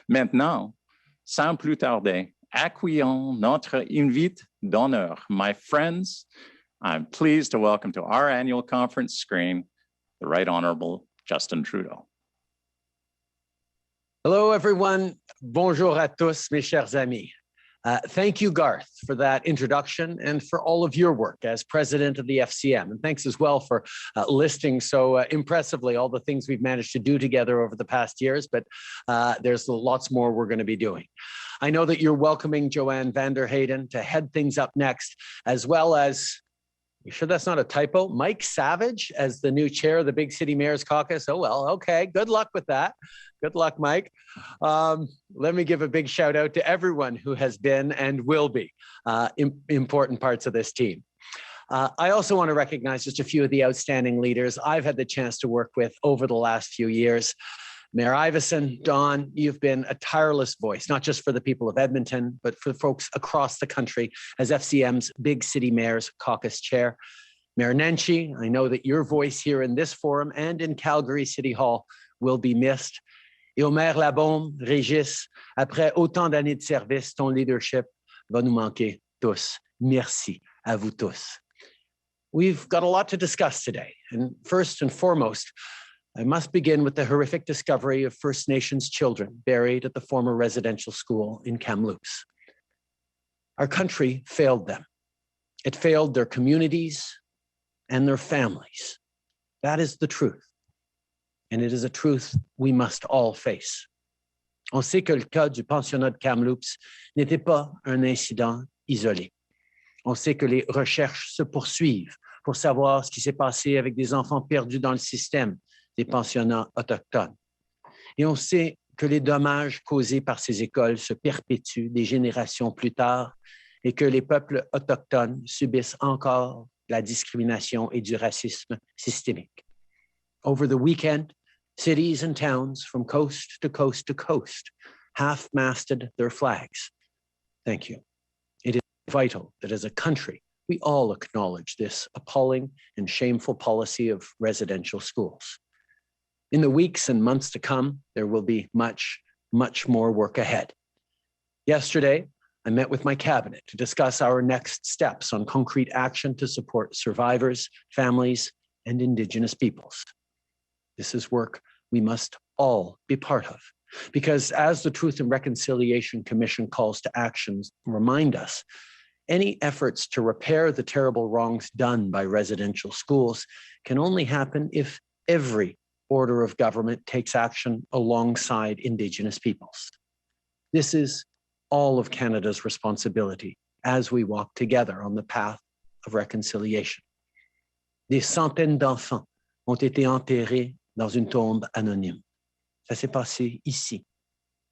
Maintenant, sans plus tarder, accueillons notre invité d'honneur. My friends, I'm pleased to welcome to our annual conference screen, the Right Honorable Justin Trudeau. Hello, everyone. Bonjour à tous, mes chers amis. Thank you, Garth, for that introduction and for all of your work as president of the FCM. And thanks as well for listing so impressively all the things we've managed to do together over the past years, but there's lots more we're going to be doing. I know that you're welcoming Joanne van der Hayden to head things up next, as well as, you sure that's not a typo? Mike Savage as the new chair of the Big City Mayors Caucus. Oh, well, okay. Good luck with that. Good luck, Mike. Let me give a big shout out to everyone who has been and will be important parts of this team. I also want to recognize just a few of the outstanding leaders I've had the chance to work with over the last few years. Mayor Iveson, Don, you've been a tireless voice, not just for the people of Edmonton, but for folks across the country as FCM's Big City Mayors Caucus Chair. Mayor Nenshi, I know that your voice here in this forum and in Calgary City Hall will be missed. Et au maire Labaume, Régis, après autant d'années de service, ton leadership va nous manquer tous. Merci à vous tous. We've got a lot to discuss today. And first and foremost, I must begin with the horrific discovery of First Nations children buried at the former residential school in Kamloops. Our country failed them. It failed their communities and their families. That is the truth. And it is a truth we must all face. On sait que le cas du pensionnat de Kamloops n'était pas un incident isolé. On sait que les recherches se poursuivent pour savoir ce qui s'est passé avec des enfants perdus dans le système des pensionnats autochtones. Et on sait que les dommages causés par ces écoles se perpétuent des générations plus tard et que les peuples autochtones subissent encore la discrimination et du racisme systémique. Over the weekend, cities and towns from coast to coast to coast half-masted their flags. Thank you. It is vital that as a country, we all acknowledge this appalling and shameful policy of residential schools. In the weeks and months to come, there will be much, much more work ahead. Yesterday, I met with my cabinet to discuss our next steps on concrete action to support survivors, families, and Indigenous peoples. This is work we must all be part of, because as the Truth and Reconciliation Commission calls to actions remind us, any efforts to repair the terrible wrongs done by residential schools can only happen if every order of government takes action alongside Indigenous peoples. This is all of Canada's responsibility as we walk together on the path of reconciliation. Des centaines d'enfants ont été enterrés dans une tombe anonyme. Ça s'est passé ici,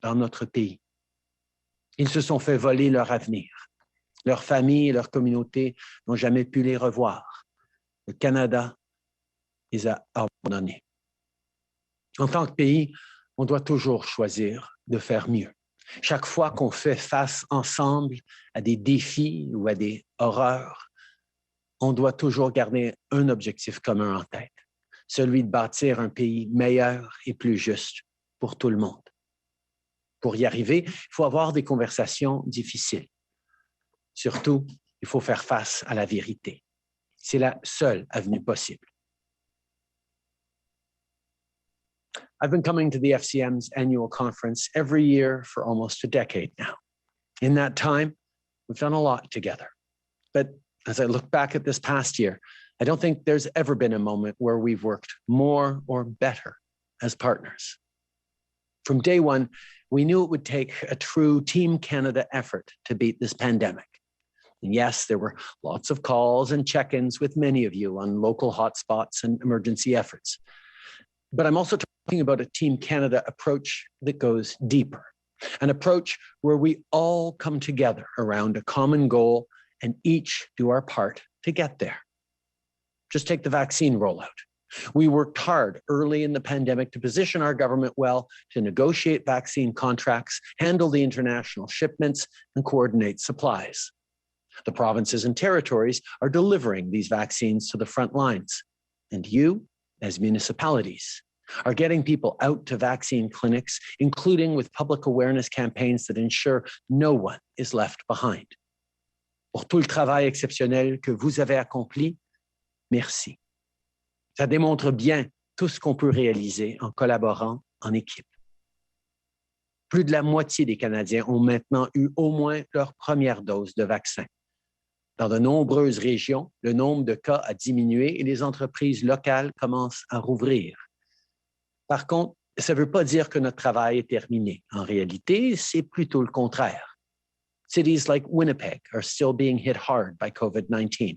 dans notre pays. Ils se sont fait voler leur avenir. Leurs familles et leurs communautés n'ont jamais pu les revoir. Le Canada les a abandonnés. En tant que pays, on doit toujours choisir de faire mieux. Chaque fois qu'on fait face ensemble à des défis ou à des horreurs, on doit toujours garder un objectif commun en tête, celui de bâtir un pays meilleur et plus juste pour tout le monde. Pour y arriver, il faut avoir des conversations difficiles. Surtout, il faut faire face à la vérité. C'est la seule avenue possible. I've been coming to the FCM's annual conference every year for almost a decade now. In that time, we've done a lot together. But as I look back at this past year, I don't think there's ever been a moment where we've worked more or better as partners. From day one, we knew it would take a true Team Canada effort to beat this pandemic. And yes, there were lots of calls and check-ins with many of you on local hotspots and emergency efforts. But I'm also talking about a Team Canada approach that goes deeper, an approach where we all come together around a common goal and each do our part to get there. Just take the vaccine rollout. We worked hard early in the pandemic to position our government well to negotiate vaccine contracts, handle the international shipments, and coordinate supplies. The provinces and territories are delivering these vaccines to the front lines. And you, as municipalities, are getting people out to vaccine clinics, including with public awareness campaigns that ensure no one is left behind. Pour tout le travail exceptionnel que vous avez accompli, merci. Ça démontre bien tout ce qu'on peut réaliser en collaborant en équipe. Plus de la moitié des Canadiens ont maintenant eu au moins leur première dose de vaccin. Dans de nombreuses régions, le nombre de cas a diminué et les entreprises locales commencent à rouvrir. Par contre, ça ne veut pas dire que notre travail est terminé. En réalité, c'est plutôt le contraire. Cities like Winnipeg are still being hit hard by COVID-19.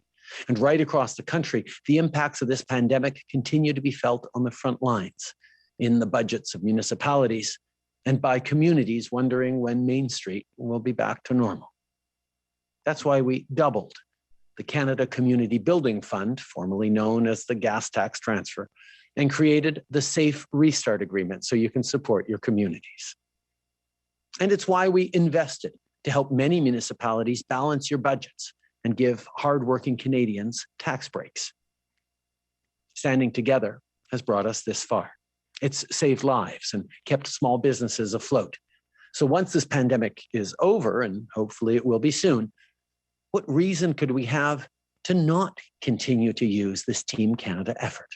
And right across the country, the impacts of this pandemic continue to be felt on the front lines, in the budgets of municipalities, and by communities wondering when Main Street will be back to normal. That's why we doubled the Canada Community Building Fund, formerly known as the gas tax transfer, and created the Safe Restart Agreement so you can support your communities. And it's why we invested to help many municipalities balance your budgets and give hardworking Canadians tax breaks. Standing together has brought us this far. It's saved lives and kept small businesses afloat. So once this pandemic is over, and hopefully it will be soon, what reason could we have to not continue to use this Team Canada effort?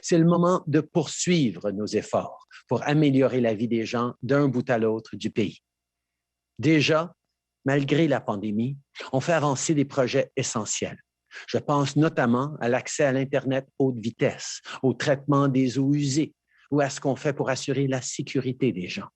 C'est le moment de poursuivre nos efforts pour améliorer la vie des gens d'un bout à l'autre du pays. Déjà, malgré la pandémie, on fait avancer des projets essentiels. Je pense notamment à l'accès à l'Internet haute vitesse, au traitement des eaux usées ou à ce qu'on fait pour assurer la sécurité des gens.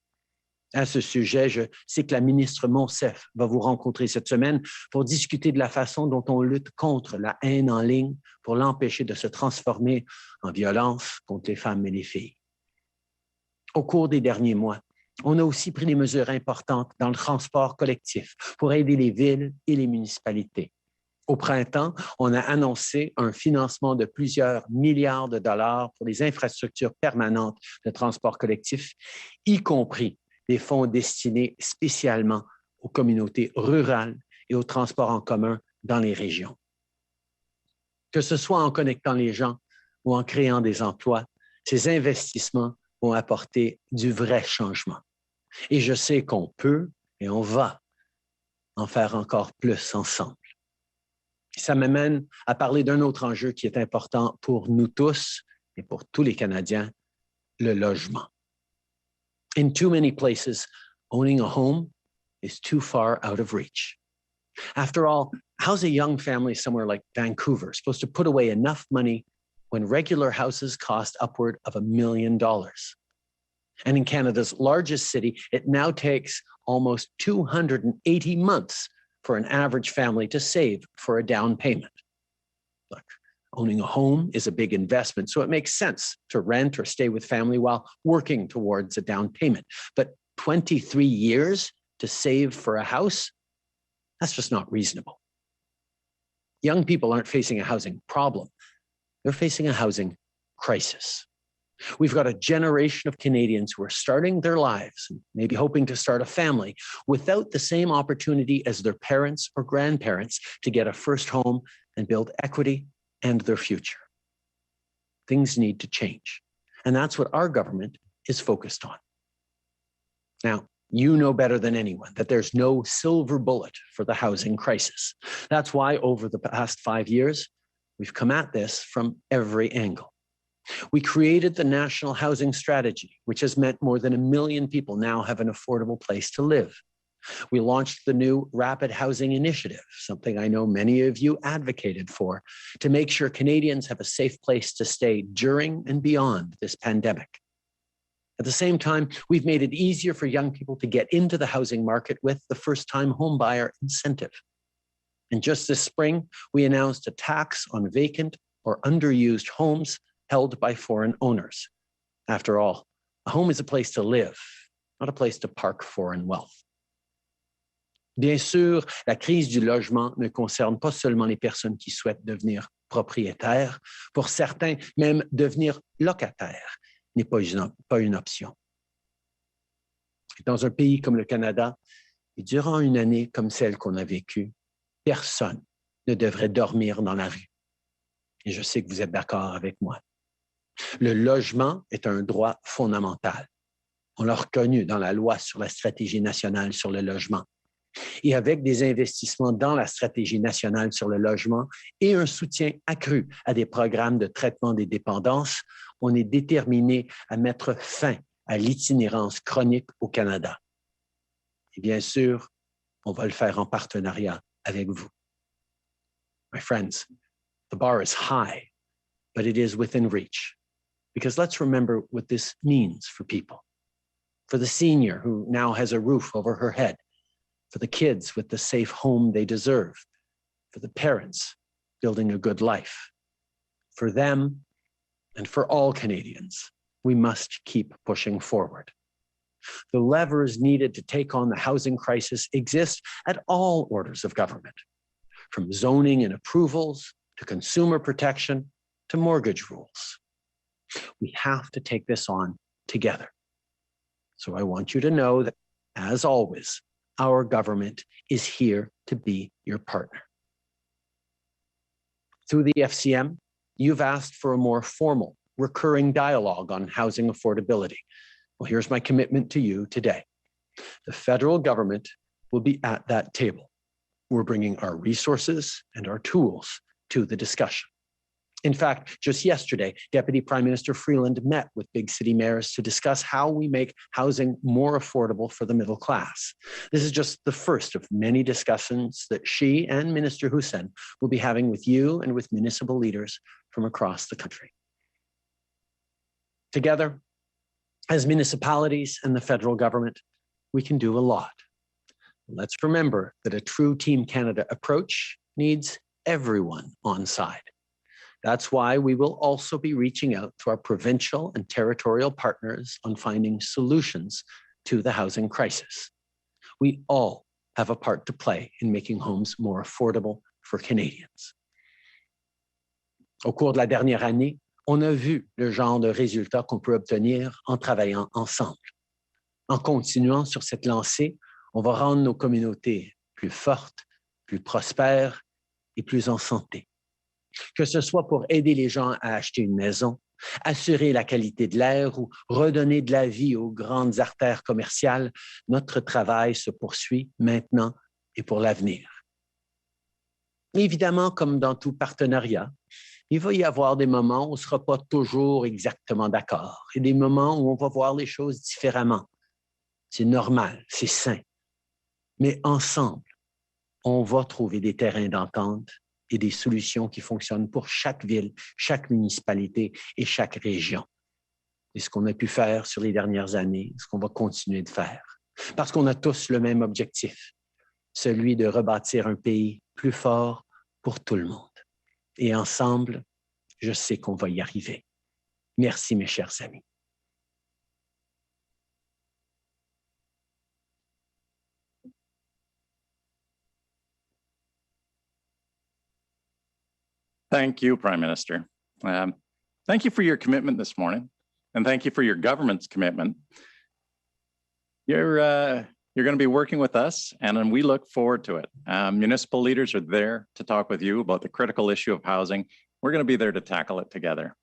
À ce sujet, je sais que la ministre Monsef va vous rencontrer cette semaine pour discuter de la façon dont on lutte contre la haine en ligne pour l'empêcher de se transformer en violence contre les femmes et les filles. Au cours des derniers mois, on a aussi pris des mesures importantes dans le transport collectif pour aider les villes et les municipalités. Au printemps, on a annoncé un financement de plusieurs milliards de dollars pour les infrastructures permanentes de transport collectif, y compris des fonds destinés spécialement aux communautés rurales et au transport en commun dans les régions. Que ce soit en connectant les gens ou en créant des emplois, ces investissements vont apporter du vrai changement. Et je sais qu'on peut et on va en faire encore plus ensemble. Ça m'amène à parler d'un autre enjeu qui est important pour nous tous et pour tous les Canadiens, le logement. In too many places, owning a home is too far out of reach. After all, how's a young family somewhere like Vancouver supposed to put away enough money when regular houses cost upward of $1 million? And in Canada's largest city, it now takes almost 280 months for an average family to save for a down payment. Look, owning a home is a big investment, so it makes sense to rent or stay with family while working towards a down payment. But 23 years to save for a house, that's just not reasonable. Young people aren't facing a housing problem. They're facing a housing crisis. We've got a generation of Canadians who are starting their lives, maybe hoping to start a family, without the same opportunity as their parents or grandparents to get a first home and build equity and their future. Things need to change. And that's what our government is focused on. Now, you know better than anyone that there's no silver bullet for the housing crisis. That's why over the past 5 years, we've come at this from every angle. We created the National Housing Strategy, which has meant more than 1 million people now have an affordable place to live. We launched the new Rapid Housing Initiative, something I know many of you advocated for, to make sure Canadians have a safe place to stay during and beyond this pandemic. At the same time, we've made it easier for young people to get into the housing market with the first-time homebuyer incentive. And just this spring, we announced a tax on vacant or underused homes held by foreign owners. After all, a home is a place to live, not a place to park foreign wealth. Bien sûr, la crise du logement ne concerne pas seulement les personnes qui souhaitent devenir propriétaires. Pour certains, même devenir locataire n'est pas une option. Dans un pays comme le Canada, et durant une année comme celle qu'on a vécue, personne ne devrait dormir dans la rue. Et je sais que vous êtes d'accord avec moi. Le logement est un droit fondamental. On l'a reconnu dans la loi sur la stratégie nationale sur le logement. Et avec des investissements dans la stratégie nationale sur le logement et un soutien accru à des programmes de traitement des dépendances, on est déterminé à mettre fin à l'itinérance chronique au Canada. Et bien sûr, on va le faire en partenariat avec vous. My friends, the bar is high, but it is within reach. Because let's remember what this means for people. For the senior who now has a roof over her head, for the kids with the safe home they deserve, for the parents building a good life. For them and for all Canadians, we must keep pushing forward. The levers needed to take on the housing crisis exist at all orders of government, from zoning and approvals to consumer protection to mortgage rules. We have to take this on together. So I want you to know that, as always, our government is here to be your partner. Through the FCM, you've asked for a more formal, recurring dialogue on housing affordability. Well, here's my commitment to you today. The federal government will be at that table. We're bringing our resources and our tools to the discussion. In fact, just yesterday, Deputy Prime Minister Freeland met with big city mayors to discuss how we make housing more affordable for the middle class. This is just the first of many discussions that she and Minister Hussen will be having with you and with municipal leaders from across the country. Together, as municipalities and the federal government, we can do a lot. Let's remember that a true Team Canada approach needs everyone on side. That's why we will also be reaching out to our provincial and territorial partners on finding solutions to the housing crisis. We all have a part to play in making homes more affordable for Canadians. Au cours de la dernière année, on a vu le genre de résultats qu'on peut obtenir en travaillant ensemble. En continuant sur cette lancée, on va rendre nos communautés plus fortes, plus prospères et plus en santé. Que ce soit pour aider les gens à acheter une maison, assurer la qualité de l'air ou redonner de la vie aux grandes artères commerciales, notre travail se poursuit maintenant et pour l'avenir. Évidemment, comme dans tout partenariat, il va y avoir des moments où on ne sera pas toujours exactement d'accord et des moments où on va voir les choses différemment. C'est normal, c'est sain. Mais ensemble, on va trouver des terrains d'entente et des solutions qui fonctionnent pour chaque ville, chaque municipalité et chaque région. C'est ce qu'on a pu faire sur les dernières années, ce qu'on va continuer de faire. Parce qu'on a tous le même objectif, celui de rebâtir un pays plus fort pour tout le monde. Et ensemble, je sais qu'on va y arriver. Merci, mes chers amis. Thank you, Prime Minister. Thank you for your commitment this morning, and thank you for your government's commitment. You're going to be working with us, and we look forward to it. Municipal leaders are there to talk with you about the critical issue of housing. We're going to be there to tackle it together.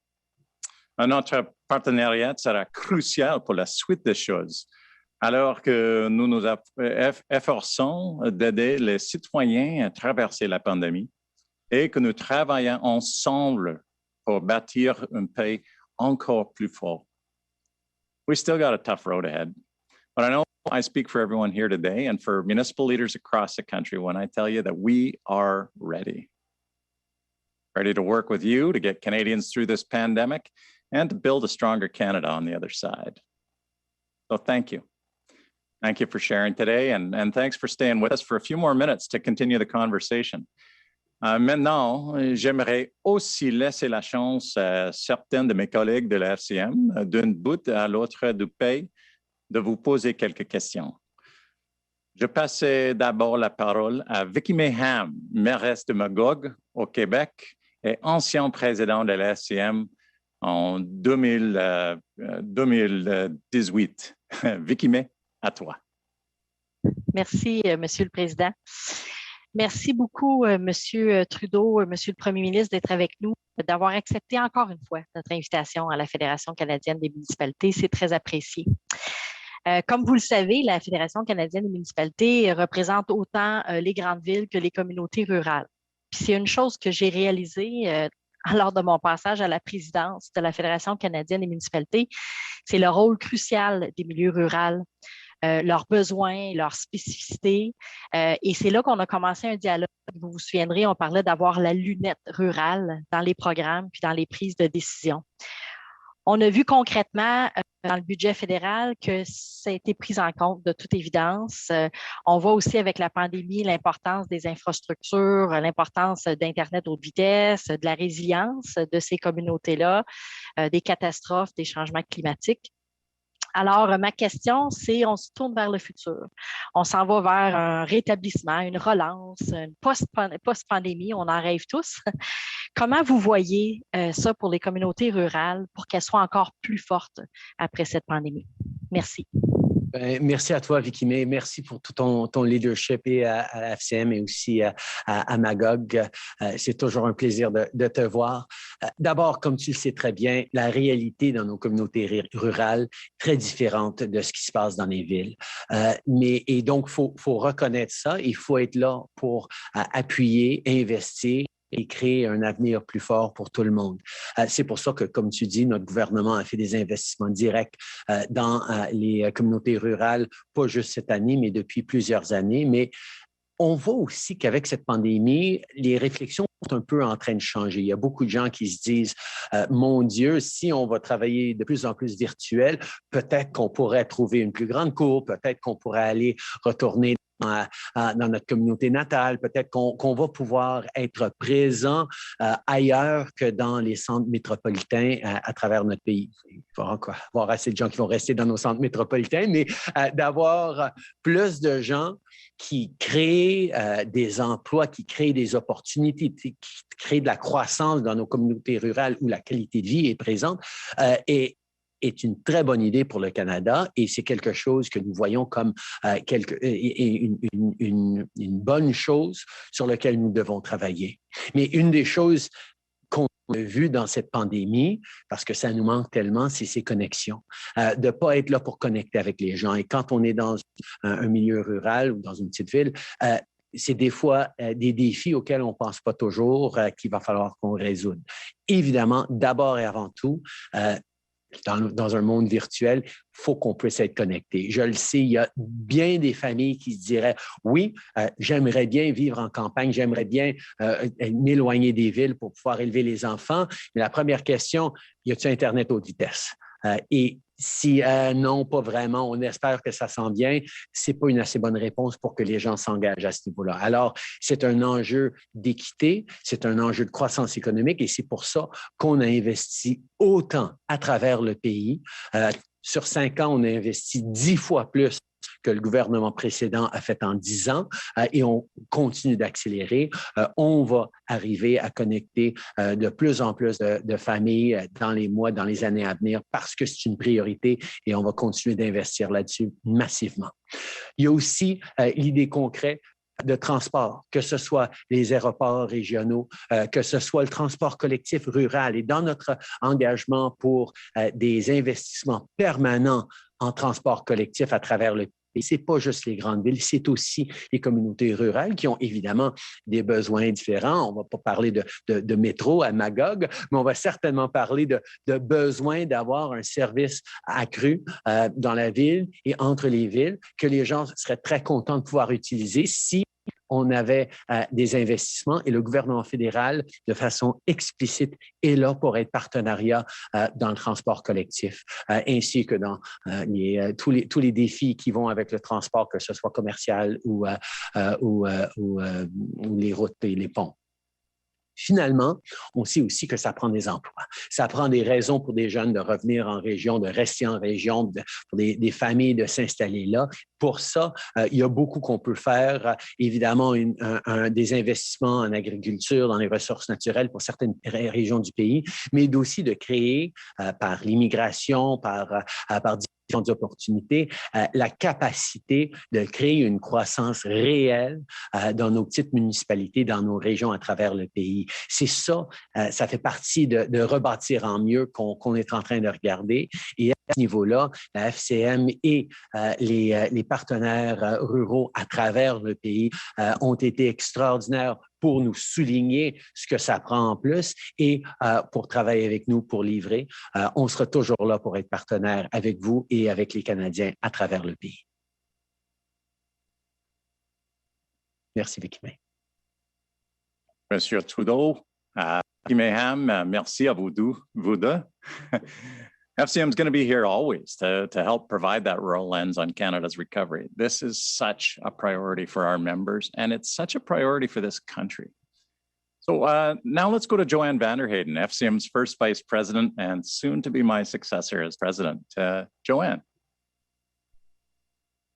Notre partenariat sera crucial pour la suite des choses, alors que nous nous efforçons d'aider les citoyens à traverser la pandémie et que nous travaillons ensemble pour bâtir un pays encore plus fort. We still got a tough road ahead, but I know I speak for everyone here today and for municipal leaders across the country when I tell you that we are ready. Ready to work with you to get Canadians through this pandemic and to build a stronger Canada on the other side. So thank you. Thank you for sharing today, and thanks for staying with us for a few more minutes to continue the conversation. Maintenant, j'aimerais aussi laisser la chance à certains de mes collègues de la FCM, d'un bout à l'autre du pays, de vous poser quelques questions. Je passe d'abord la parole à Vicky Mayham, mairesse de Magog au Québec et ancien président de la FCM en 2018. Vicky May, à toi. Merci, Monsieur le Président. Merci beaucoup, Monsieur Trudeau, Monsieur le Premier ministre, d'être avec nous d'avoir accepté encore une fois notre invitation à la Fédération canadienne des municipalités. C'est très apprécié. Comme vous le savez, la Fédération canadienne des municipalités représente autant les grandes villes que les communautés rurales. Puis c'est une chose que j'ai réalisée lors de mon passage à la présidence de la Fédération canadienne des municipalités, c'est le rôle crucial des milieux ruraux, leurs besoins, leurs spécificités. Et c'est là qu'on a commencé un dialogue. Vous vous souviendrez, on parlait d'avoir la lunette rurale dans les programmes puis dans les prises de décision. On a vu concrètement dans le budget fédéral que ça a été pris en compte de toute évidence. On voit aussi avec la pandémie l'importance des infrastructures, l'importance d'Internet haute vitesse, de la résilience de ces communautés-là, des catastrophes, des changements climatiques. Alors, ma question, c'est on se tourne vers le futur. On s'en va vers un rétablissement, une relance, une post-pandémie, on en rêve tous. Comment vous voyez ça pour les communautés rurales pour qu'elles soient encore plus fortes après cette pandémie? Merci. Merci à toi, Vicky May. Merci pour tout ton leadership et à la FCM et aussi à Magog. C'est toujours un plaisir de te voir. D'abord, comme tu le sais très bien, la réalité dans nos communautés rurales est très différente de ce qui se passe dans les villes. Et donc, faut reconnaître ça. Il faut être là pour appuyer, investir et créer un avenir plus fort pour tout le monde. C'est pour ça que, comme tu dis, notre gouvernement a fait des investissements directs dans les communautés rurales, pas juste cette année, mais depuis plusieurs années. Mais on voit aussi qu'avec cette pandémie, les réflexions sont un peu en train de changer. Il y a beaucoup de gens qui se disent « Mon Dieu, si on va travailler de plus en plus virtuel, peut-être qu'on pourrait trouver une plus grande cour, peut-être qu'on pourrait aller retourner dans notre communauté natale, peut-être qu'on va pouvoir être présent ailleurs que dans les centres métropolitains à travers notre pays. Il va avoir assez de gens qui vont rester dans nos centres métropolitains, mais d'avoir plus de gens qui créent des emplois, qui créent des opportunités, qui créent de la croissance dans nos communautés rurales où la qualité de vie est présente est une très bonne idée pour le Canada et c'est quelque chose que nous voyons comme une bonne chose sur laquelle nous devons travailler. Mais une des choses qu'on a vues dans cette pandémie, parce que ça nous manque tellement, c'est ces connexions. De ne pas être là pour connecter avec les gens. Et quand on est dans un milieu rural ou dans une petite ville, c'est des fois des défis auxquels on ne pense pas toujours qu'il va falloir qu'on résoudre. Évidemment, d'abord et avant tout, dans un monde virtuel, il faut qu'on puisse être connecté. Je le sais, il y a bien des familles qui se diraient « Oui, j'aimerais bien vivre en campagne, j'aimerais bien m'éloigner des villes pour pouvoir élever les enfants. » Mais la première question, y a-t-il Internet haute vitesse? Et si non, pas vraiment, on espère que ça s'en vient, ce n'est pas une assez bonne réponse pour que les gens s'engagent à ce niveau-là. Alors, c'est un enjeu d'équité, c'est un enjeu de croissance économique et c'est pour ça qu'on a investi autant à travers le pays. Sur 5 ans, on a investi 10 fois plus que le gouvernement précédent a fait en 10 ans et on continue d'accélérer. On va arriver à connecter de plus en plus de familles dans les mois, dans les années à venir parce que c'est une priorité et on va continuer d'investir là-dessus massivement. Il y a aussi l'idée concrète de transport, que ce soit les aéroports régionaux, que ce soit le transport collectif rural et dans notre engagement pour des investissements permanents en transport collectif à travers le pays. Et ce n'est pas juste les grandes villes, c'est aussi les communautés rurales qui ont évidemment des besoins différents. On ne va pas parler de métro à Magog, mais on va certainement parler de besoin d'avoir un service accru dans la ville et entre les villes que les gens seraient très contents de pouvoir utiliser si on avait des investissements et le gouvernement fédéral, de façon explicite, est là pour être partenariat dans le transport collectif, ainsi que dans tous les défis qui vont avec le transport, que ce soit commercial ou les routes et les ponts. Finalement, on sait aussi que ça prend des emplois. Ça prend des raisons pour des jeunes de revenir en région, de rester en région, pour des familles de s'installer là. Pour ça, il y a beaucoup qu'on peut faire. Évidemment, des investissements en agriculture, dans les ressources naturelles pour certaines régions du pays, mais aussi de créer par l'immigration, par différentes opportunités, la capacité de créer une croissance réelle dans nos petites municipalités, dans nos régions à travers le pays. C'est ça, ça fait partie de rebâtir en mieux qu'on est en train de regarder. Et à ce niveau-là, la FCM et les partenaires ruraux à travers le pays ont été extraordinaires pour nous souligner ce que ça prend en plus et pour travailler avec nous, pour livrer. On sera toujours là pour être partenaire avec vous et avec les Canadiens à travers le pays. Merci, Vicky May. Monsieur Trudeau, Vicky Mayham, merci à vous deux. FCM is going to be here always to help provide that rural lens on Canada's recovery. This is such a priority for our members, and it's such a priority for this country. So now let's go to Joanne Vanderheyden, FCM's first vice president and soon to be my successor as president. Joanne.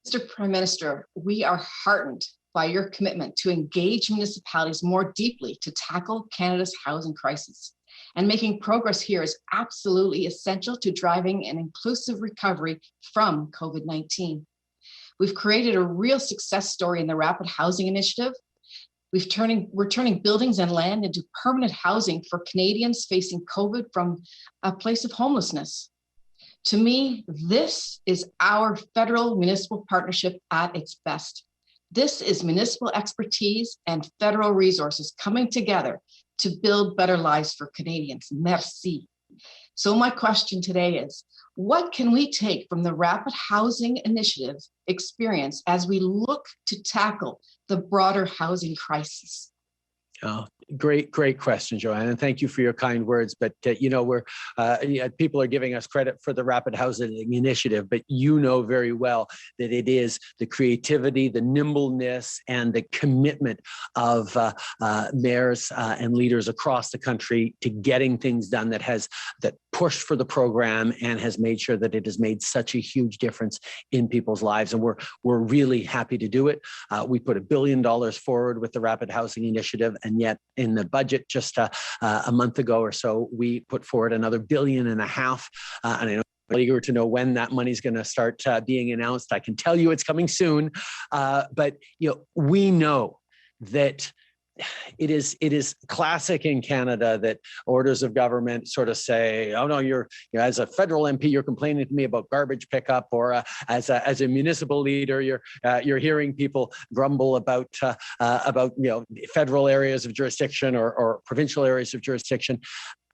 Mr. Prime Minister, we are heartened by your commitment to engage municipalities more deeply to tackle Canada's housing crisis. And making progress here is absolutely essential to driving an inclusive recovery from COVID-19. We've created a real success story in the Rapid Housing Initiative. We're turning buildings and land into permanent housing for Canadians facing COVID from a place of homelessness. To me, this is our federal municipal partnership at its best. This is municipal expertise and federal resources coming together to build better lives for Canadians. Merci. So my question today is, what can we take from the Rapid Housing Initiative experience as we look to tackle the broader housing crisis? Oh, great question, Joanne, and thank you for your kind words. But you know, people are giving us credit for the Rapid Housing Initiative, but you know very well that it is the creativity, the nimbleness, and the commitment of mayors and leaders across the country to getting things done that pushed for the program and has made sure that it has made such a huge difference in people's lives. And we're really happy to do it. We put $1 billion forward with the Rapid Housing Initiative, and yet in the budget just a month ago or so, we put forward another $1.5 billion. And I know eager to know when that money is going to start being announced. I can tell you it's coming soon, but you know, we know that it is classic in Canada that orders of government sort of say, oh no, you're as a federal MP, you're complaining to me about garbage pickup, or as a municipal leader, you're hearing people grumble about federal areas of jurisdiction or provincial areas of jurisdiction.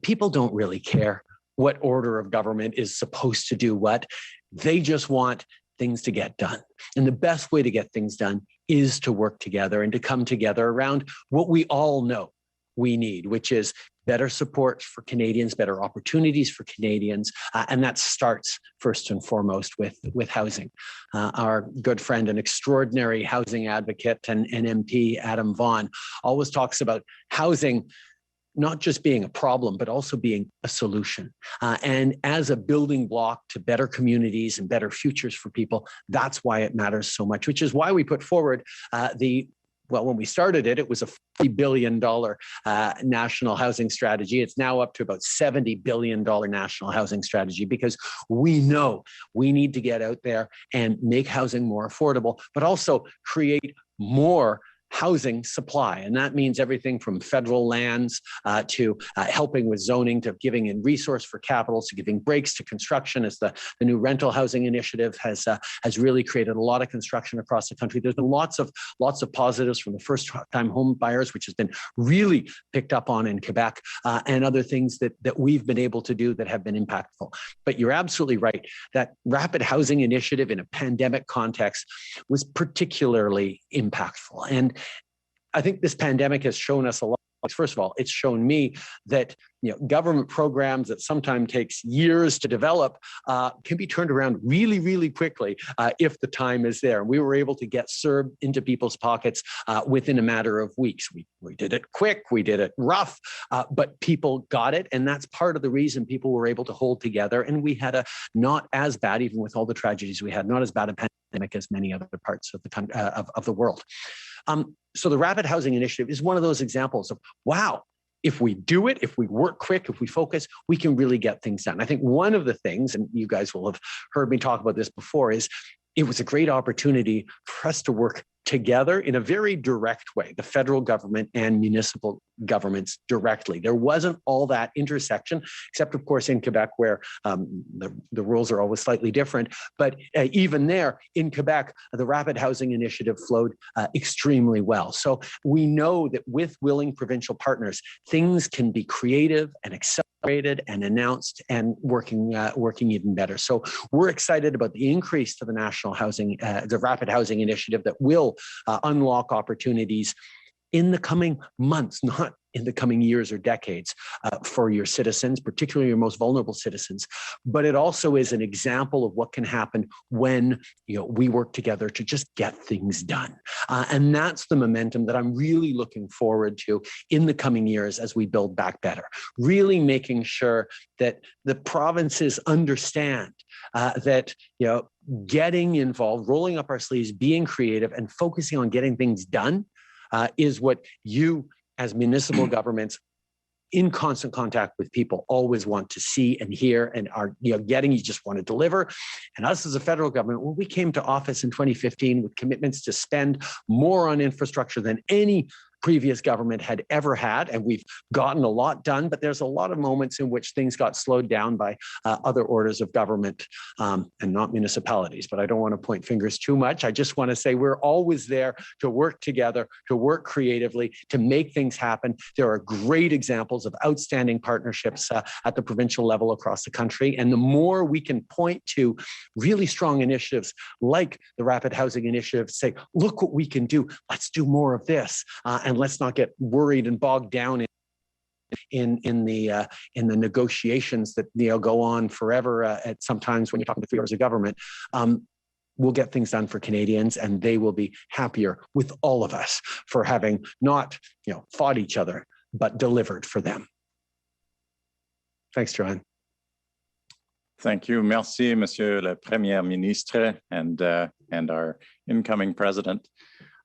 People don't really care what order of government is supposed to do what. They just want things to get done. And the best way to get things done is to work together and to come together around what we all know we need, which is better support for Canadians, better opportunities for Canadians, and that starts first and foremost with housing. Our good friend and extraordinary housing advocate and MP, Adam Vaughan, always talks about housing not just being a problem, but also being a solution. And as a building block to better communities and better futures for people, that's why it matters so much, which is why we put forward when we started it was a $40 billion national housing strategy. It's now up to about $70 billion national housing strategy, because we know we need to get out there and make housing more affordable, but also create more housing supply. And that means everything from federal lands to helping with zoning, to giving in resource for capital, to giving breaks to construction, as the new rental housing initiative has really created a lot of construction across the country. There's been lots of positives from the first-time home buyers, which has been really picked up on in Quebec, and other things that we've been able to do that have been impactful. But you're absolutely right. That Rapid Housing Initiative in a pandemic context was particularly impactful. And I think this pandemic has shown us a lot. First of all, it's shown me that government programs that sometimes takes years to develop can be turned around really, really quickly if the time is there. And we were able to get CERB into people's pockets within a matter of weeks. We did it quick, we did it rough, but people got it. And that's part of the reason people were able to hold together. And we had not as bad, even with all the tragedies we had, not as bad a pandemic as many other parts of the world. So the Rapid Housing Initiative is one of those examples of, wow, if we do it, if we work quick, if we focus, we can really get things done. I think one of the things, and you guys will have heard me talk about this before, is it was a great opportunity for us to work together in a very direct way, the federal government and municipal governments directly. There wasn't all that intersection, except of course in Quebec where the rules are always slightly different. But even there in Quebec, the Rapid Housing Initiative flowed extremely well. So we know that with willing provincial partners, things can be creative and accelerated and announced and working even better. So we're excited about the increase to the national housing, the Rapid Housing Initiative that will unlock opportunities in the coming months, not in the coming years or decades for your citizens, particularly your most vulnerable citizens. But it also is an example of what can happen when we work together to just get things done. And that's the momentum that I'm really looking forward to in the coming years as we build back better, really making sure that the provinces understand that getting involved, rolling up our sleeves, being creative and focusing on getting things done is what you as municipal governments in constant contact with people always want to see and hear and are getting, you just want to deliver. And us as a federal government, when we came to office in 2015 with commitments to spend more on infrastructure than any previous government had ever had, and we've gotten a lot done, but there's a lot of moments in which things got slowed down by other orders of government and not municipalities. But I don't want to point fingers too much. I just want to say we're always there to work together, to work creatively, to make things happen. There are great examples of outstanding partnerships at the provincial level across the country. And the more we can point to really strong initiatives like the Rapid Housing Initiative, say, look what we can do, let's do more of this. And let's not get worried and bogged down in the negotiations that go on forever. At sometimes when you're talking to 3 hours of government, we'll get things done for Canadians, and they will be happier with all of us for having not fought each other but delivered for them. Thanks, Joanne. Thank you. Merci, Monsieur le Premier Ministre, and our incoming President.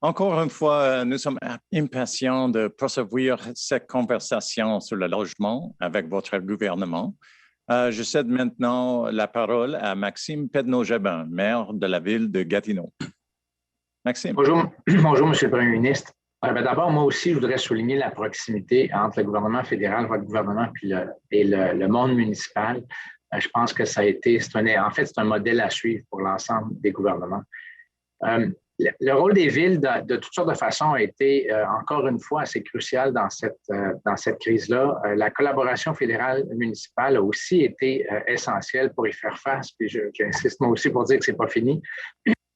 Encore une fois, nous sommes impatients de poursuivre cette conversation sur le logement avec votre gouvernement. Je cède maintenant la parole à Maxime Pedneau-Jabin, maire de la ville de Gatineau. Maxime. Bonjour, bonjour, Monsieur le Premier ministre. D'abord, moi aussi, je voudrais souligner la proximité entre le gouvernement fédéral, votre gouvernement, et le monde municipal. Je pense que ça a été, c'est un modèle à suivre pour l'ensemble des gouvernements. Le rôle des villes de toutes sortes de façons a été, encore une fois, assez crucial dans cette crise-là. La collaboration fédérale municipale a aussi été essentielle pour y faire face, puis j'insiste moi aussi pour dire que ce n'est pas fini.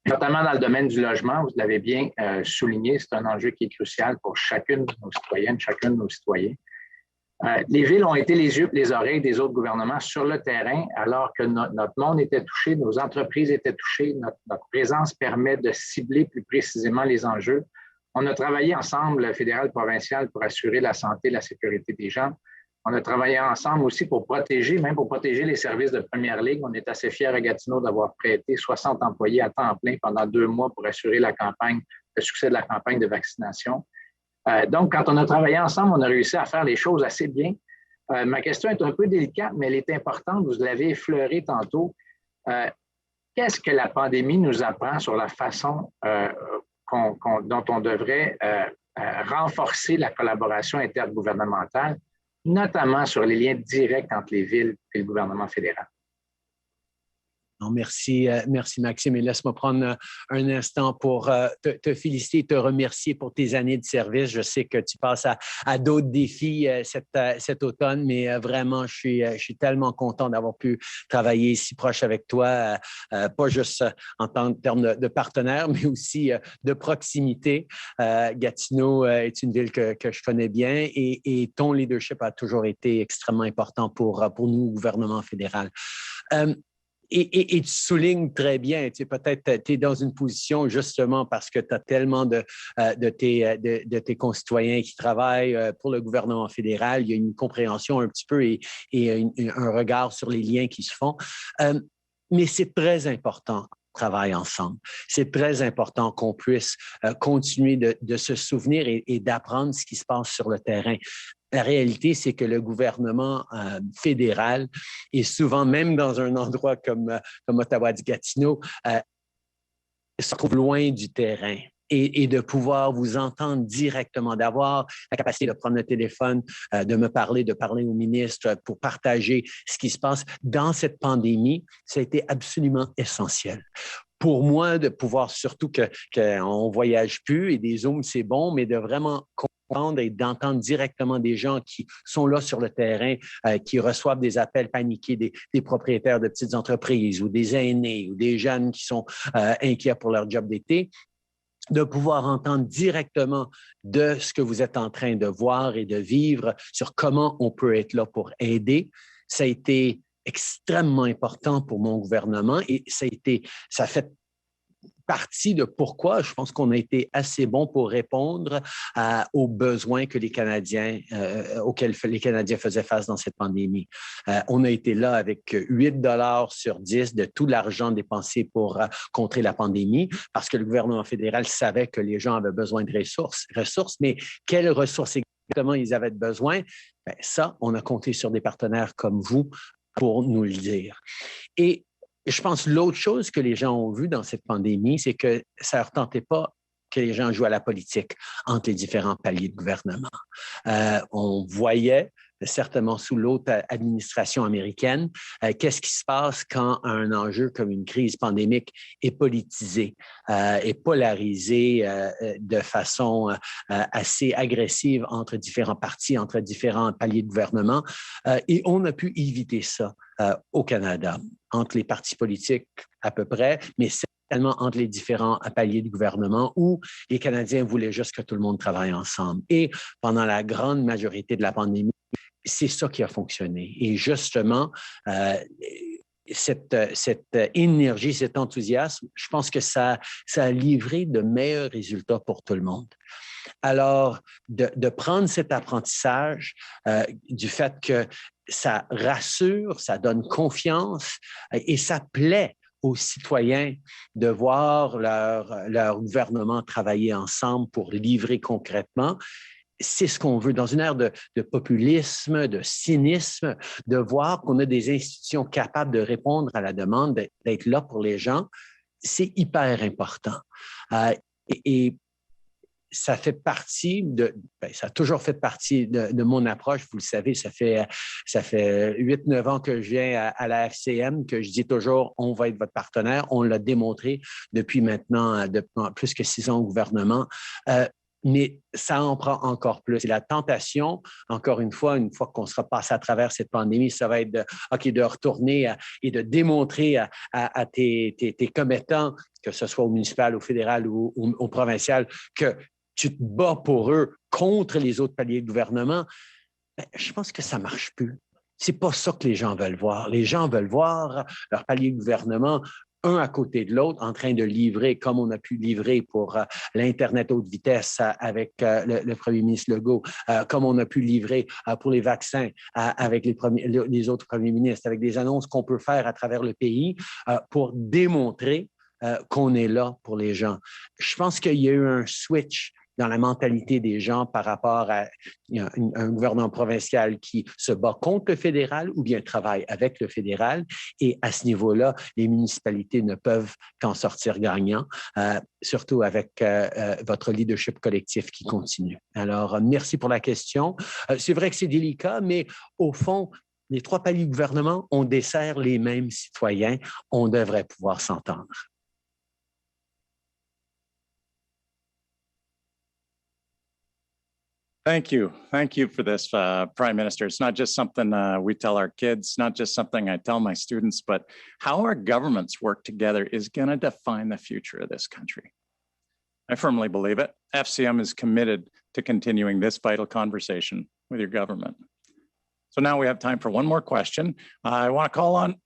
Notamment dans le domaine du logement, vous l'avez bien souligné, c'est un enjeu qui est crucial pour chacune de nos citoyennes, chacun de nos citoyens. Les villes ont été les yeux et les oreilles des autres gouvernements sur le terrain, alors que notre monde était touché, nos entreprises étaient touchées, notre présence permet de cibler plus précisément les enjeux. On a travaillé ensemble, fédéral, provincial, pour assurer la santé et la sécurité des gens. On a travaillé ensemble aussi pour protéger les services de première ligne. On est assez fiers à Gatineau d'avoir prêté 60 employés à temps plein pendant 2 mois pour assurer le succès de la campagne de vaccination. Donc, quand on a travaillé ensemble, on a réussi à faire les choses assez bien. Ma question est un peu délicate, mais elle est importante. Vous l'avez effleuré tantôt. Qu'est-ce que la pandémie nous apprend sur la façon dont on devrait renforcer la collaboration intergouvernementale, notamment sur les liens directs entre les villes et le gouvernement fédéral? Non, merci Maxime. Et laisse-moi prendre un instant pour te féliciter et te remercier pour tes années de service. Je sais que tu passes à d'autres défis cet automne, mais vraiment, je suis tellement content d'avoir pu travailler si proche avec toi, pas juste en termes de partenaire, mais aussi de proximité. Gatineau est une ville que je connais bien et ton leadership a toujours été extrêmement important pour nous, au gouvernement fédéral. Et tu soulignes très bien, peut-être tu es dans une position justement parce que tu as tellement de tes concitoyens qui travaillent pour le gouvernement fédéral. Il y a une compréhension un petit peu et un regard sur les liens qui se font. Mais c'est très important. Travaille ensemble. C'est très important qu'on puisse continuer de se souvenir et d'apprendre ce qui se passe sur le terrain. La réalité, c'est que le gouvernement fédéral est souvent, même dans un endroit comme Ottawa-Gatineau, se trouve loin du terrain. Et de pouvoir vous entendre directement, d'avoir la capacité de prendre le téléphone, de me parler, de parler au ministre pour partager ce qui se passe dans cette pandémie, ça a été absolument essentiel. Pour moi, de pouvoir, surtout qu'on ne voyage plus et des Zooms, c'est bon, mais de vraiment comprendre et d'entendre directement des gens qui sont là sur le terrain, qui reçoivent des appels paniqués des propriétaires de petites entreprises ou des aînés ou des jeunes qui sont inquiets pour leur job d'été, de pouvoir entendre directement de ce que vous êtes en train de voir et de vivre sur comment on peut être là pour aider. Ça a été extrêmement important pour mon gouvernement et ça fait partie de pourquoi je pense qu'on a été assez bon pour répondre aux besoins que les Canadiens, auxquels les Canadiens faisaient face dans cette pandémie. On a été là avec 8 $ sur 10 de tout l'argent dépensé pour contrer la pandémie parce que le gouvernement fédéral savait que les gens avaient besoin de ressources, mais quelles ressources exactement ils avaient besoin? Bien, ça, on a compté sur des partenaires comme vous pour nous le dire. Et je pense que l'autre chose que les gens ont vu dans cette pandémie, c'est que ça ne leur tentait pas que les gens jouent à la politique entre les différents paliers de gouvernement. On voyait, certainement sous l'autre administration américaine, qu'est-ce qui se passe quand un enjeu comme une crise pandémique est politisé et polarisé de façon assez agressive entre différents partis, entre différents paliers de gouvernement. Et on a pu éviter ça au Canada, entre les partis politiques à peu près, mais certainement entre les différents paliers du gouvernement où les Canadiens voulaient juste que tout le monde travaille ensemble. Et pendant la grande majorité de la pandémie, c'est ça qui a fonctionné. Et justement, cette énergie, cet enthousiasme, je pense que ça a livré de meilleurs résultats pour tout le monde. Alors, de prendre cet apprentissage du fait que ça rassure, ça donne confiance et ça plaît aux citoyens de voir leur gouvernement travailler ensemble pour livrer concrètement. C'est ce qu'on veut dans une ère de populisme, de cynisme, de voir qu'on a des institutions capables de répondre à la demande, d'être là pour les gens. C'est hyper important. Et ça fait partie ça a toujours fait partie de mon approche. Vous le savez, ça fait 8-9 ans que je viens à la FCM, que je dis toujours, on va être votre partenaire. On l'a démontré depuis maintenant plus que 6 ans au gouvernement. Mais ça en prend encore plus. Et la tentation, encore une fois qu'on sera passé à travers cette pandémie, ça va être de retourner et de démontrer à tes commettants, que ce soit au municipal, au fédéral ou au provincial, que tu te bats pour eux contre les autres paliers de gouvernement. Bien, je pense que ça ne marche plus. Ce n'est pas ça que les gens veulent voir. Les gens veulent voir leur palier de gouvernement un à côté de l'autre, en train de livrer, comme on a pu livrer pour l'Internet haute vitesse avec le premier ministre Legault, comme on a pu livrer pour les vaccins avec les autres premiers ministres, avec des annonces qu'on peut faire à travers le pays pour démontrer qu'on est là pour les gens. Je pense qu'il y a eu un switch dans la mentalité des gens par rapport à un gouvernement provincial qui se bat contre le fédéral ou bien travaille avec le fédéral. Et à ce niveau-là, les municipalités ne peuvent qu'en sortir gagnants, surtout avec votre leadership collectif qui continue. Alors, merci pour la question. C'est vrai que c'est délicat, mais au fond, les 3 paliers de gouvernement, on dessert les mêmes citoyens. On devrait pouvoir s'entendre. Thank you. Thank you for this, Prime Minister. It's not just something we tell our kids, not just something I tell my students, but how our governments work together is going to define the future of this country. I firmly believe it. FCM is committed to continuing this vital conversation with your government. So now we have time for one more question. I want to call on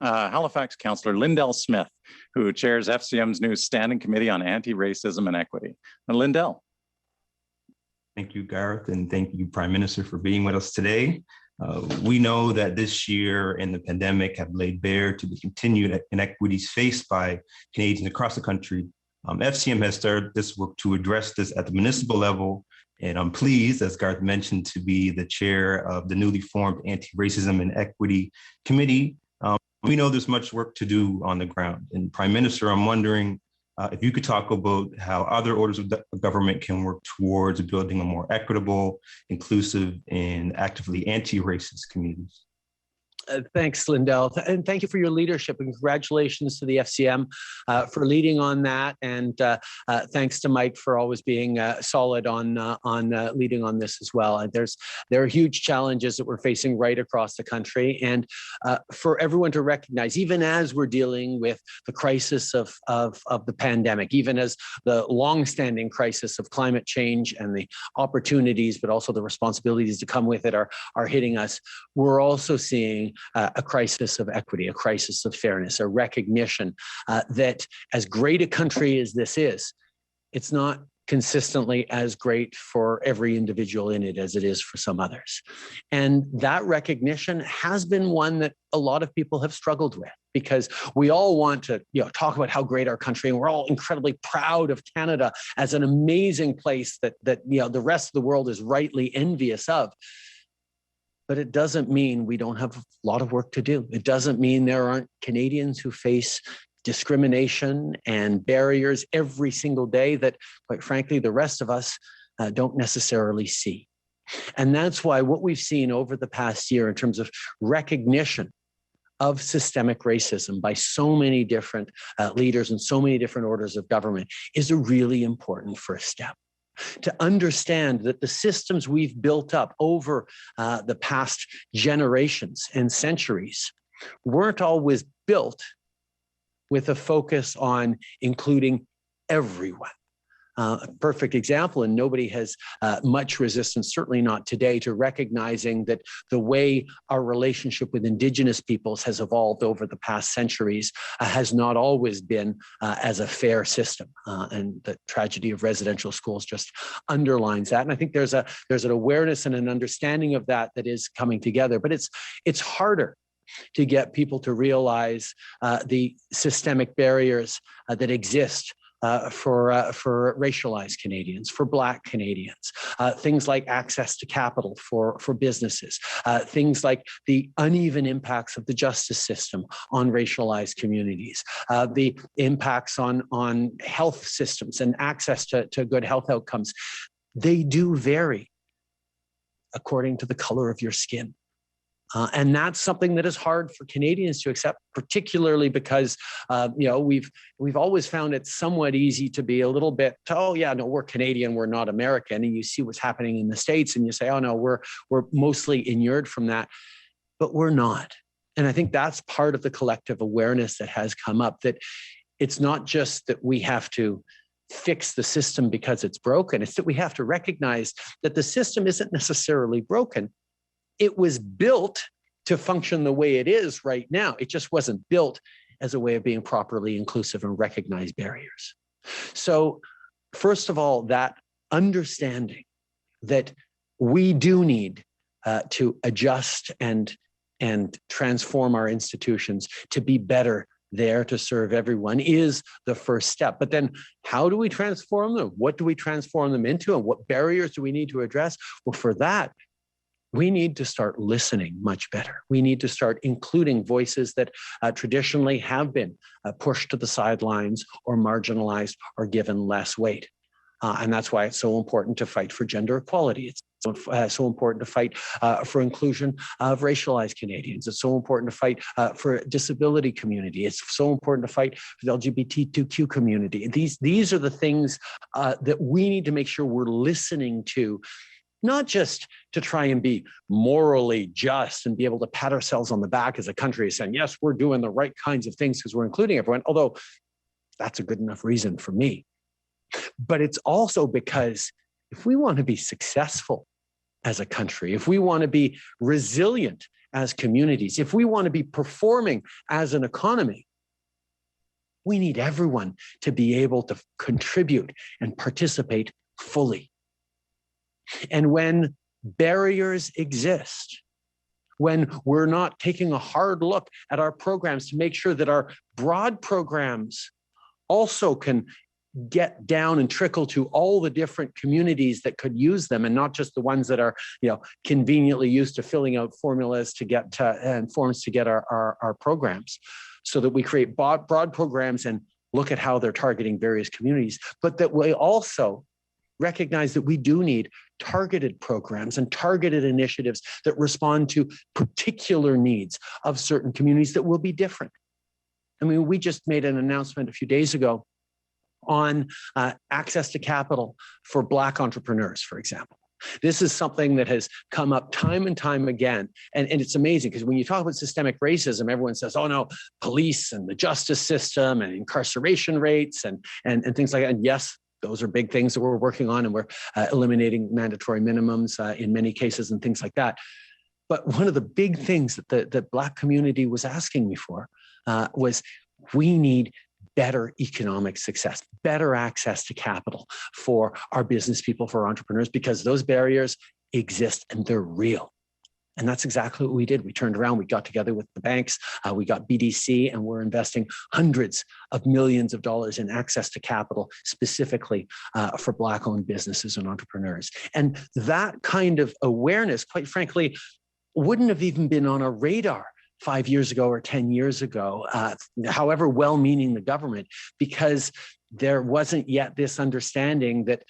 Halifax Councillor Lindell Smith, who chairs FCM's new Standing Committee on Anti-Racism and Equity. And Lindell. Thank you, Gareth, and thank you, Prime Minister, for being with us today. We know that this year and the pandemic have laid bare to the continued inequities faced by Canadians across the country, FCM has started this work to address this at the municipal level, and I'm pleased, as Garth mentioned, to be the chair of the newly formed Anti-Racism and Equity Committee. We know there's much work to do on the ground. And Prime Minister, I'm wondering if you could talk about how other orders of government can work towards building a more equitable, inclusive, and actively anti-racist communities. Thanks, Lindell, and thank you for your leadership, and congratulations to the FCM for leading on that, and thanks to Mike for always being solid on leading on this as well. And there are huge challenges that we're facing right across the country, and for everyone to recognize, even as we're dealing with the crisis of the pandemic, even as the longstanding crisis of climate change and the opportunities, but also the responsibilities to come with it are hitting us, we're also seeing a crisis of equity, a crisis of fairness, a recognition that as great a country as this is, it's not consistently as great for every individual in it as it is for some others. And that recognition has been one that a lot of people have struggled with, because we all want to talk about how great our country, and we're all incredibly proud of Canada as an amazing place that the rest of the world is rightly envious of. But it doesn't mean we don't have a lot of work to do. It doesn't mean there aren't Canadians who face discrimination and barriers every single day that, quite frankly, the rest of us don't necessarily see. And that's why what we've seen over the past year in terms of recognition of systemic racism by so many different leaders and so many different orders of government is a really important first step. To understand that the systems we've built up over the past generations and centuries weren't always built with a focus on including everyone. A perfect example, and nobody has much resistance, certainly not today, to recognizing that the way our relationship with Indigenous peoples has evolved over the past centuries has not always been as a fair system. And the tragedy of residential schools just underlines that. And I think there's an awareness and an understanding of that is coming together, but it's harder to get people to realize the systemic barriers that exist for racialized Canadians, for Black Canadians, things like access to capital for businesses, things like the uneven impacts of the justice system on racialized communities, the impacts on health systems and access to good health outcomes. They do vary according to the color of your skin. And that's something that is hard for Canadians to accept, particularly because we've always found it somewhat easy to be a little bit, oh yeah, no, we're Canadian, we're not American. And you see what's happening in the States and you say, oh no, we're mostly inured from that, but we're not. And I think that's part of the collective awareness that has come up, that it's not just that we have to fix the system because it's broken, it's that we have to recognize that the system isn't necessarily broken. It was built to function the way it is right now. It just wasn't built as a way of being properly inclusive and recognize barriers. So first of all, that understanding that we do need to adjust and transform our institutions to be better there to serve everyone is the first step. But then how do we transform them? What do we transform them into? And what barriers do we need to address? Well, for that, we need to start listening much better. We need to start including voices that traditionally have been pushed to the sidelines or marginalized or given less weight. And that's why it's so important to fight for gender equality. It's so important to fight for inclusion of racialized Canadians. It's so important to fight for disability community. It's so important to fight for the LGBTQ community. These are the things that we need to make sure we're listening to, not just to try and be morally just and be able to pat ourselves on the back as a country saying, yes, we're doing the right kinds of things because we're including everyone, although that's a good enough reason for me. But it's also because if we want to be successful as a country, if we want to be resilient as communities, if we want to be performing as an economy, we need everyone to be able to contribute and participate fully. And when barriers exist, when we're not taking a hard look at our programs to make sure that our broad programs also can get down and trickle to all the different communities that could use them, and not just the ones that are, conveniently used to filling out formulas to get and forms to get our programs, so that we create broad programs and look at how they're targeting various communities, but that we also recognize that we do need targeted programs and targeted initiatives that respond to particular needs of certain communities that will be different. I mean, we just made an announcement a few days ago on access to capital for Black entrepreneurs, for example. This is something that has come up time and time again. And it's amazing because when you talk about systemic racism, everyone says, oh no, police and the justice system and incarceration rates and things like that. And yes, those are big things that we're working on, and we're eliminating mandatory minimums in many cases and things like that. But one of the big things that the Black community was asking me for was, we need better economic success, better access to capital for our business people, for our entrepreneurs, because those barriers exist and they're real. And that's exactly what we did. We turned around, we got together with the banks, we got BDC, and we're investing hundreds of millions of dollars in access to capital, specifically for Black-owned businesses and entrepreneurs. And that kind of awareness, quite frankly, wouldn't have even been on a radar 5 years ago or 10 years ago, however well-meaning the government, because there wasn't yet this understanding that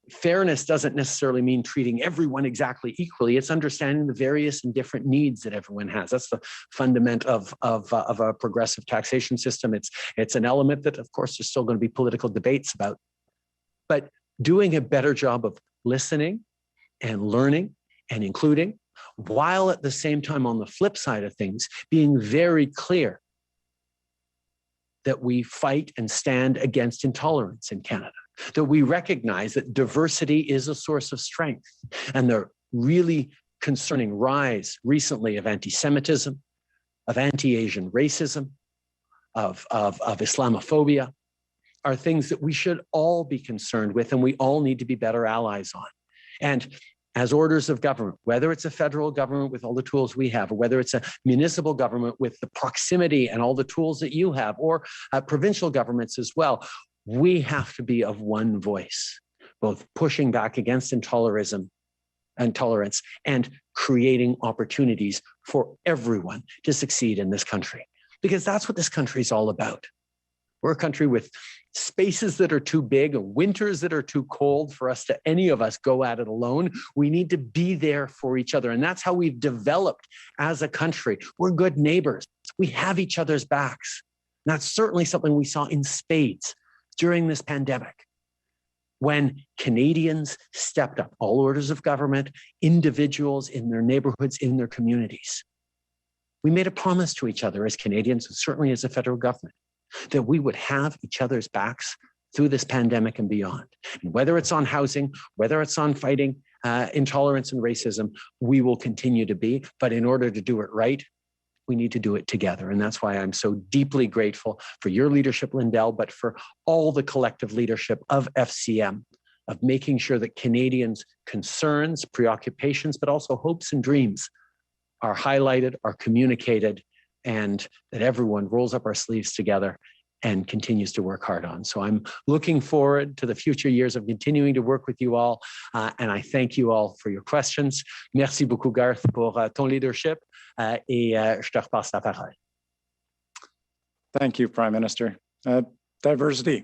fairness doesn't necessarily mean treating everyone exactly equally. It's understanding the various and different needs that everyone has. That's the fundament of a progressive taxation system. It's an element that, of course, there's still going to be political debates about. But doing a better job of listening and learning and including, while at the same time, on the flip side of things, being very clear that we fight and stand against intolerance in Canada, that we recognize that diversity is a source of strength. And the really concerning rise recently of anti-Semitism, of anti-Asian racism, of Islamophobia, are things that we should all be concerned with, and we all need to be better allies on. And as orders of government, whether it's a federal government with all the tools we have, or whether it's a municipal government with the proximity and all the tools that you have, or provincial governments as well, we have to be of one voice, both pushing back against intolerance and creating opportunities for everyone to succeed in this country. Because that's what this country is all about. We're a country with spaces that are too big, winters that are too cold for us to, any of us, go at it alone. We need to be there for each other. And that's how we've developed as a country. We're good neighbors. We have each other's backs. And that's certainly something we saw in spades during this pandemic, when Canadians stepped up, all orders of government, individuals in their neighborhoods, in their communities. We made a promise to each other as Canadians, and certainly as a federal government, that we would have each other's backs through this pandemic and beyond. And whether it's on housing, whether it's on fighting intolerance and racism, we will continue to be. But in order to do it right, we need to do it together. And that's why I'm so deeply grateful for your leadership, Lindell, but for all the collective leadership of FCM, of making sure that Canadians' concerns, preoccupations, but also hopes and dreams are highlighted, are communicated, and that everyone rolls up our sleeves together and continues to work hard on. So I'm looking forward to the future years of continuing to work with you all. And I thank you all for your questions. Merci beaucoup, Garth, pour ton leadership. Et je te repasse la parole. Thank you, Prime Minister. Diversity.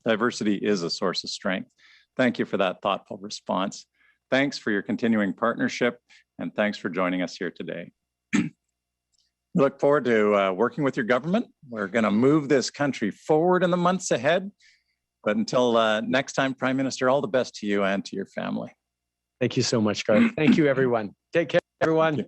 Diversity is a source of strength. Thank you for that thoughtful response. Thanks for your continuing partnership, and thanks for joining us here today. We look forward to working with your government. We're going to move this country forward in the months ahead. But until next time, Prime Minister, all the best to you and to your family. Thank you so much, Garth. Thank you, everyone. Take care, everyone.